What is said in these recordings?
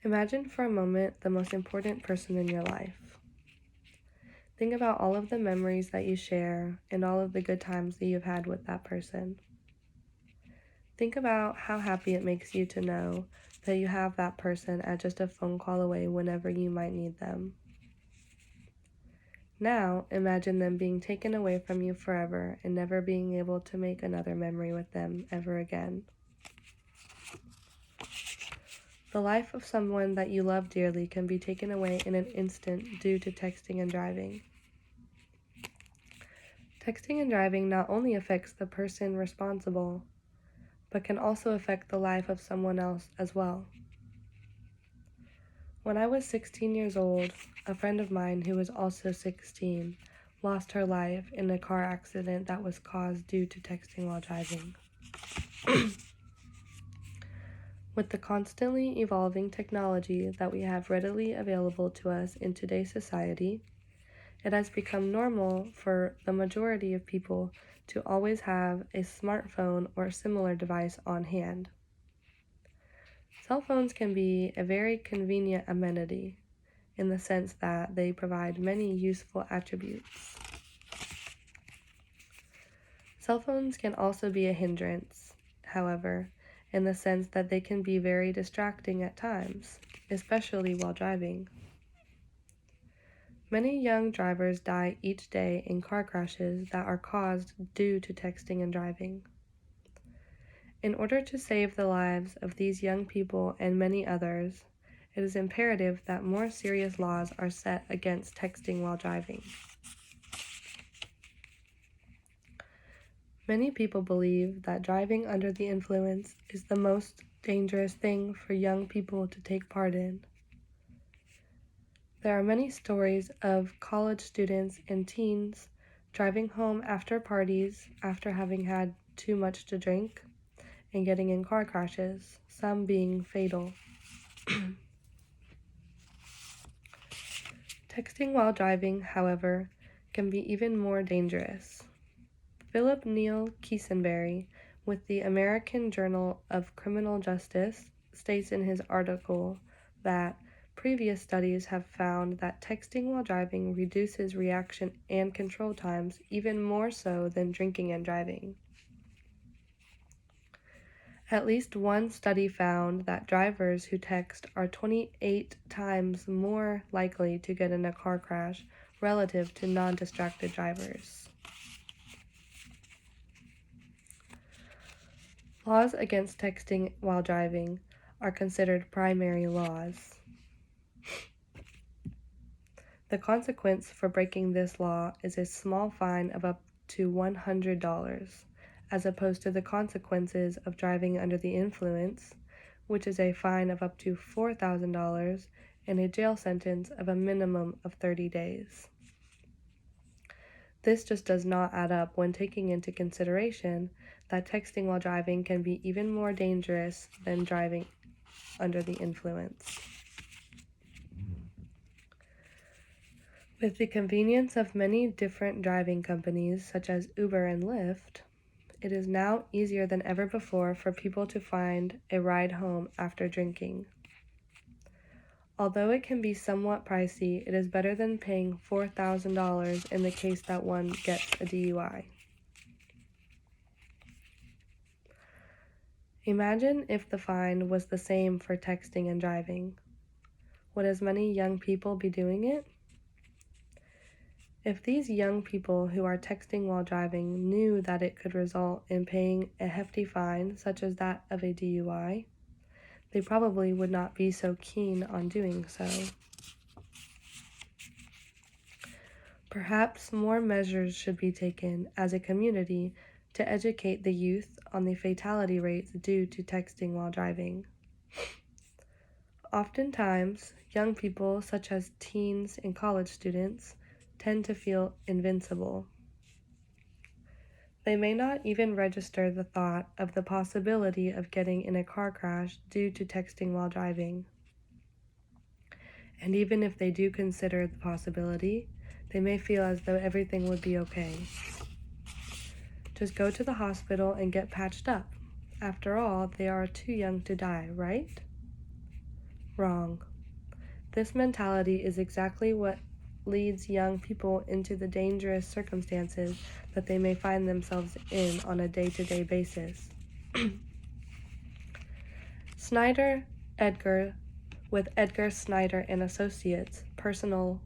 Imagine for a moment the most important person in your life. Think about all of the memories that you share and all of the good times that you've had with that person. Think about how happy it makes you to know that you have that person at just a phone call away whenever you might need them. Now, imagine them being taken away from you forever and never being able to make another memory with them ever again. The life of someone that you love dearly can be taken away in an instant due to texting and driving. Texting and driving not only affects the person responsible, but can also affect the life of someone else as well. When I was 16 years old, a friend of mine who was also 16 lost her life in a car accident that was caused due to texting while driving. With the constantly evolving technology that we have readily available to us in today's society, it has become normal for the majority of people to always have a smartphone or similar device on hand. Cell phones can be a very convenient amenity in the sense that they provide many useful attributes. Cell phones can also be a hindrance, however, in the sense that they can be very distracting at times, especially while driving. Many young drivers die each day in car crashes that are caused due to texting and driving. In order to save the lives of these young people and many others, it is imperative that more serious laws are set against texting while driving. Many people believe that driving under the influence is the most dangerous thing for young people to take part in. There are many stories of college students and teens driving home after parties after having had too much to drink and getting in car crashes, some being fatal. Texting while driving, however, can be even more dangerous. Philip Neal Keesenberry, with the American Journal of Criminal Justice, states in his article that previous studies have found that texting while driving reduces reaction and control times even more so than drinking and driving. At least one study found that drivers who text are 28 times more likely to get in a car crash relative to non-distracted drivers. Laws against texting while driving are considered primary laws. The consequence for breaking this law is a small fine of up to $100, as opposed to the consequences of driving under the influence, which is a fine of up to $4,000 and a jail sentence of a minimum of 30 days. This just does not add up when taking into consideration that texting while driving can be even more dangerous than driving under the influence. With the convenience of many different driving companies such as Uber and Lyft, it is now easier than ever before for people to find a ride home after drinking. Although it can be somewhat pricey, it is better than paying $4,000 in the case that one gets a DUI. Imagine if the fine was the same for texting and driving. Would as many young people be doing it? If these young people who are texting while driving knew that it could result in paying a hefty fine such as that of a DUI, they probably would not be so keen on doing so. Perhaps more measures should be taken as a community to educate the youth on the fatality rates due to texting while driving. Oftentimes, young people, such as teens and college students, tend to feel invincible. They may not even register the thought of the possibility of getting in a car crash due to texting while driving. And even if they do consider the possibility, they may feel as though everything would be okay. Just go to the hospital and get patched up. After all, they are too young to die, right? Wrong. This mentality is exactly what leads young people into the dangerous circumstances that they may find themselves in on a day-to-day basis. Snyder Edgar, with Edgar Snyder and Associates, personal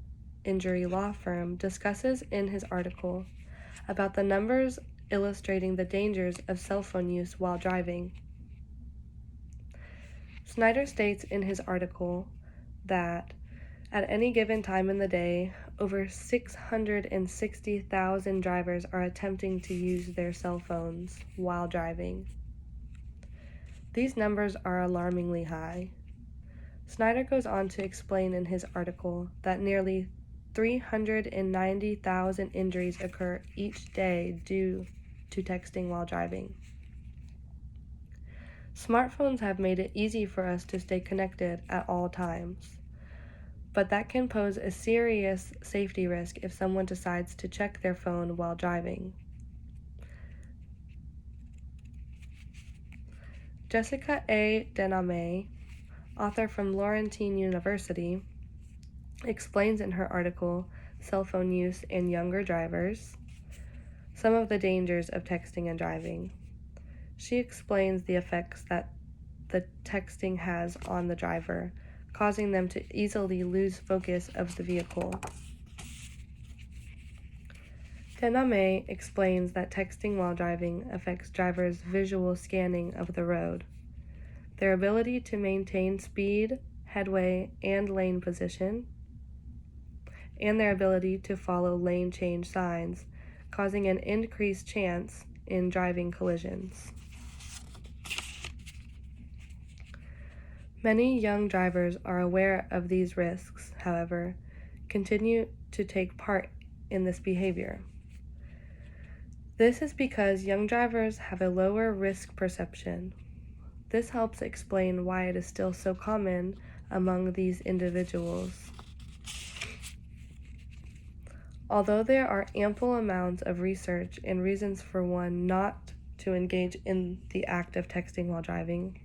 injury law firm, discusses in his article about the numbers illustrating the dangers of cell phone use while driving. Snyder states in his article that at any given time in the day, over 660,000 drivers are attempting to use their cell phones while driving. These numbers are alarmingly high. Snyder goes on to explain in his article that nearly 390,000 injuries occur each day due to texting while driving. Smartphones have made it easy for us to stay connected at all times, but that can pose a serious safety risk if someone decides to check their phone while driving. Jessica A. Dename, author from Laurentine University, explains in her article, Cell Phone Use in Younger Drivers, some of the dangers of texting and driving. She explains the effects that the texting has on the driver, causing them to easily lose focus of the vehicle. Dename explains that texting while driving affects drivers' visual scanning of the road, their ability to maintain speed, headway, and lane position, and their ability to follow lane change signs, causing an increased chance in driving collisions. Many young drivers are aware of these risks, however, continue to take part in this behavior. This is because young drivers have a lower risk perception. This helps explain why it is still so common among these individuals. Although there are ample amounts of research and reasons for one not to engage in the act of texting while driving,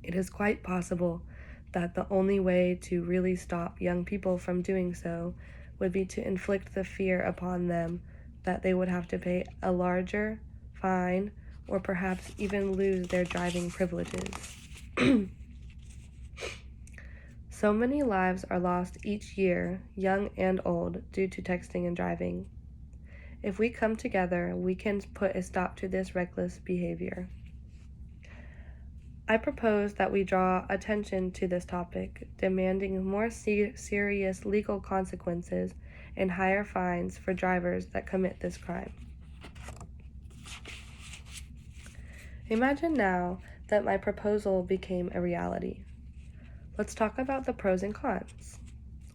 it is quite possible that the only way to really stop young people from doing so would be to inflict the fear upon them that they would have to pay a larger fine or perhaps even lose their driving privileges. So many lives are lost each year, young and old, due to texting and driving. If we come together, we can put a stop to this reckless behavior. I propose that we draw attention to this topic, demanding more serious legal consequences and higher fines for drivers that commit this crime. Imagine now that my proposal became a reality. Let's talk about the pros and cons.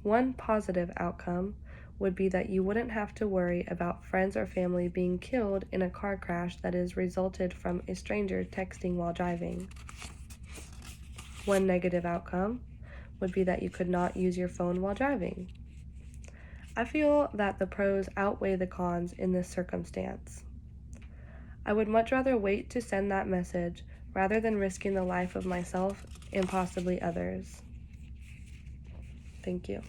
One positive outcome would be that you wouldn't have to worry about friends or family being killed in a car crash that is resulted from a stranger texting while driving. One negative outcome would be that you could not use your phone while driving. I feel that the pros outweigh the cons in this circumstance. I would much rather wait to send that message rather than risking the life of myself and possibly others. Thank you.